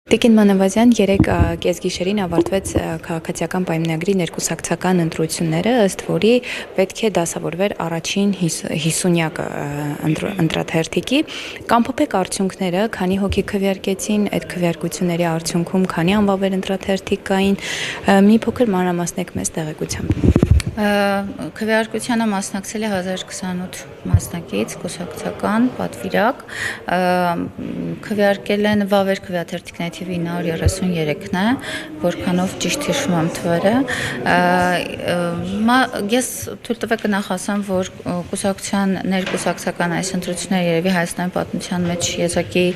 Տիկին Մանավազյան երեք կեսգիշերին ավարտվեց քաղաքացիական պայմանագրի ներկուսակցական ընտրությունները, ըստ որի պետք է դասավորվեր առաջին 50-յակը ընտրաթերթիկի։ Կամփոփեք արդյունքները, քանի հոգի քվեարկեցին, այդ քվեարկությունների արդյունքում քանի անվավեր ընտրաթերթիկ կային, մի փոքր մանրամասնեք մեզ տեղեկությամբ։ Քվեարկությանը մասնակցել է 1028 մասնակից, կուսակցական, պատվիրակ, քվեարկել են վավեր քվեաթերթիկների թիվը 933-ն է, որքանով ճիշտ հիշում եմ թվերը։ Ես թույլ տվեք նախ ասեմ, որ կուսակցության ներկուսակցական այս ընտրությունները երևի Հայաստանի պատմության մեջ եզակի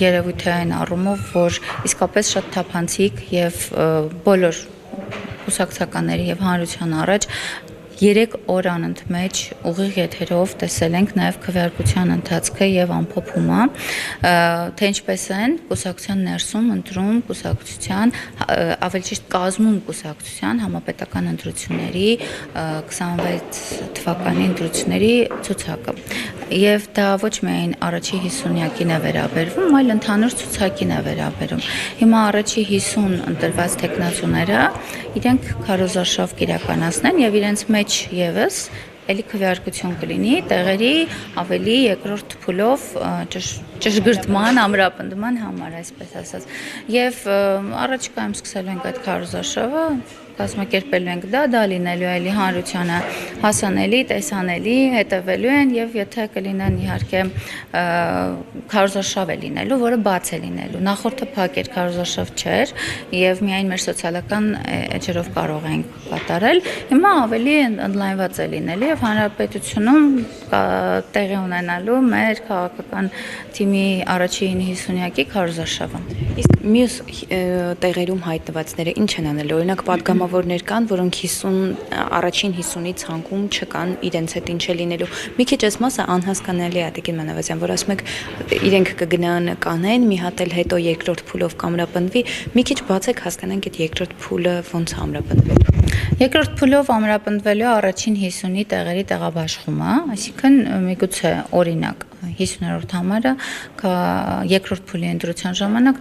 երևույթ է այն առումով, որ իսկապես շատ թափանցիկ եւ բոլոր կուսակցականների եւ հանրության առաջ 3 օր անընդմեջ ուղիղ եթերով տեսել ենք նաև քվեարկության ընթացքը եւ ամփոփումը, թե ինչպես են կուսակցության ներսում ընտրում կուսակցության, ավելի ճիշտ կազմում կուսակցության համապետական ընտրությունների 26 թվականի ընտրությունների ցուցակը։ Եվ դա ոչ միայն առաջի 50-յակին է վերաբերվում, այլ ընդհանուր ցուցակին է վերաբերում։ Հիմա առաջի 50 ընտրված տեխնացուները իրենք քարոզարշավ կիրականացնեն եւ իրենց մեջ եւս էլի քվեարկություն կլինի տեղերի ավելի երկրորդ փուլով ճշգրտման ամրապնդման համար, այսպես ասած։ Եվ առաջիկայում սկսելու ենք այդ քարոզարշավը, կազմակերպելու ենք դա լինելու է հանրությանը հասանելի, տեսանելի, հետևելու են եւ եթե կլինեն իհարկե քարոզարշավ է լինելու, որը բաց է լինելու։ Նախորդը փակ էր, քարոզարշավ չէր եւ միայն մեր սոցիալական էջերով կարող ենք կատարել։ Հիմա ավելի ընդլայնված է լինելու եւ հանրապետությունում տեղի ունենալու մեր քաղաքական թիմի առաջին 50-յակի քարոզարշավը։ Իսկ մյուս տեղերում հայտնվածները ինչ են անելու։ Օրինակ պատգամավորներ կան, որոնք առաջին 50-ի ցանկում չկան, իրենց հետ ինչ է լինելու։ Մի քիչ այս մասը անհասկանալի է, Տիկին Մանավազյան, որ ասում եք իրենք կգնան կանեն, մի հատ էլ հետո երկրորդ փուլով կամրապնդվի։ Մի քիչ բացեք հասկանանք այդ երկրորդ փուլը ոնց է ամրապնդվելու։ Երկրորդ փուլով ամրապնդվելու առաջին 50-ի տեղերի տեղաբաշխումը, այսինքն միգուցե օրինակ 50-րդ համարը երկրորդ փուլի ընտրության ժամանակ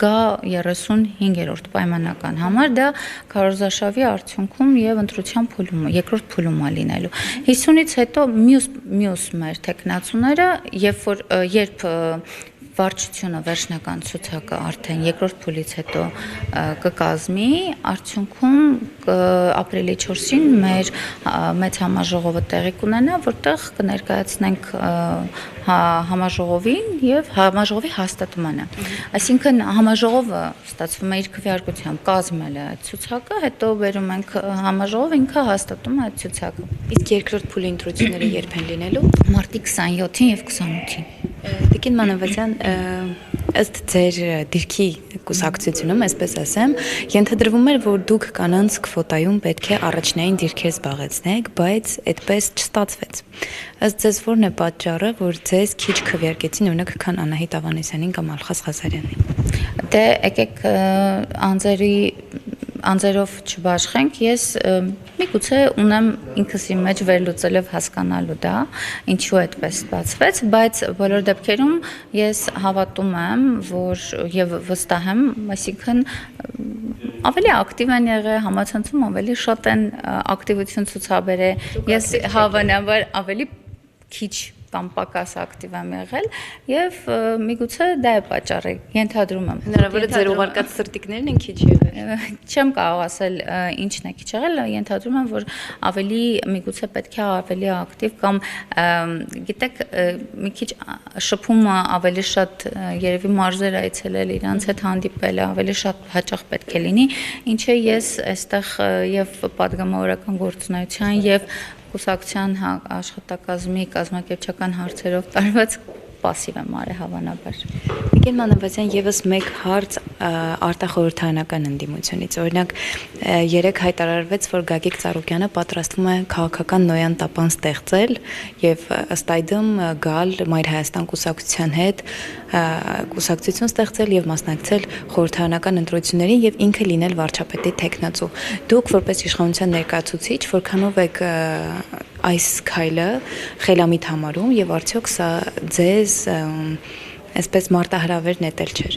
գա 35-րդ պայմանական համար, դա քարոզարշավի արդյունքում եւ ընտրության փուլում, երկրորդ փուլում է լինելու։ 50-ից հետո մյուս մեր տեխնացուները, երբ վարչությունը վերջնական ցուցակը արդեն երկրորդ փուլից հետո կկազմի, արդյունքում ապրիլի 4-ին մեր մեծ համաժողովը տեղի կունենա, որտեղ կներկայացնենք համաժողովին եւ համաժողովի հաստատմանը։ Այսինքն համաժողովը ստացվում է իր քվեարկությամբ կազմել է այդ ցուցակը, հետո բերում ենք համաժողով ինքը հաստատում է այդ ցուցակը։ Իսկ երկրորդ փուլի ընտրությունները երբ են լինելու։ Մարտի 27-ին եւ 28-ին։ Տիկին Մանավազյան, ըստ ձեր դիրքի կուսակցությունում, այսպես ասեմ, ենթադրվում էր, որ դուք կանանց քվոտայում պետք է առաջնային դիրքեր զբաղեցնեք, բայց այդպես չստացվեց։ Ըստ ձեզ ո՞րն է պատճառը, որ ձեզ քիչ քվեարկեցին, օրինակ, քան Անահիտ Ավանեսյանին կամ Ալխաս Ղազարյանին։ Դե եկեք անձերով չբաշխենք, ես միգուցե ունեմ ինքս իմ մեջ վերլուծելով հասկանալու դա, ինչու այդպես ստացվեց, բայց բոլոր դեպքերում ես հավատում եմ, որ եւ վստահ եմ, այսինքն ավելի ակտիվ են եղել, համացանցում ավելի շատ են ակտիվություն ցուցաբերել, ես հավանաբար ավելի քիչ կամ պակաս ակտիվ եմ եղել եւ միգուցե դա է պատճառը, ենթադրում եմ։ Հնարավոր է ձեր ուղարկած սրտիկներն են քիչ եղել։ Չեմ կարող ասել ինչն է քիչ եղել, ենթադրում եմ, որ ավելի միգուցե պետք է ավելի ակտիվ կամ գիտեք, մի քիչ շփումը ավելի շատ երևի մարզեր այցելել, իրանց հետ հանդիպել ավելի շատ հաճախ պետք է լինի, ինչը ես այստեղ եւ պատգամավորական գործունեության եւ կուսակցության աշխատակազմի կազմակերպչական հարցերով տարված պասիվ եմ արել հավանաբար։ Տիկին Մանավազյան, եւս մեկ հարց արտախորհրդարանական ընդդիմությունից։ Օրինակ, երեք հայտարարվեց, որ Գագիկ Ծառուկյանը պատրաստվում է քաղաքական նոյան տապան ստեղծել եւ ըստ այդմ գալ Մայր Հայաստան կուսակցության հետ կուսակցություն ստեղծել եւ մասնակցել խորհրդարանական ընտրություններին եւ ինքը լինել վարչապետի տեխնացու։ Դուք որպես իշխանության ներկայացուցիչ, որքանով եք այս քայլը խելամիտ համարում եւ արդյոք սա ձեզ այսպես մարտահրավեր նետել չէր։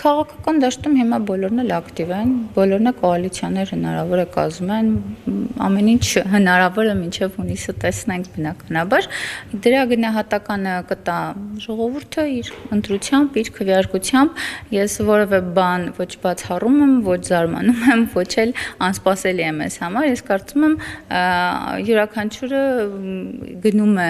Քաղաքական դաշտում հիմա բոլորն էլ ակտիվ են, բոլորն է կոալիցիաներ հնարավոր է կազմում են, ամեն ինչ հնարավոր է մինչև հունիսը տեսնենք բնականաբար։ Դրա գնահատականը կտա ժողովուրդը իր ընտրությամբ, իր քվեարկությամբ, ես որևէ բան ոչ բացառում եմ, ոչ զարմանում եմ, ոչ էլ անսպասելի եմ ես համար, ես կարծում եմ յուրաքանչյուրը գնում է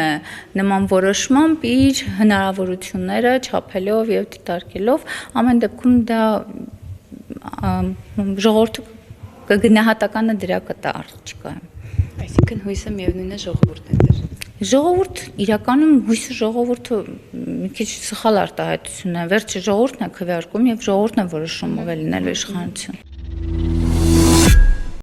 նման որոշմամբ իր հնարավորությունները չափելով եւ դիտարկելով, ամեն դեպքում դա ժողովուրդը կգնահատականը դրա կտա առաջիկայում։ Այսինքն հույսը միևնույն է ժողովուրդն է դեր։ Ժողովուրդ իրականում հույսը ժողովուրդը մի քիչ սխալ արտահայտություն է, վերջը ժողովուրդն է քվեարկում եւ ժողովուրդն է որոշում ով է լինելու իշխանություն։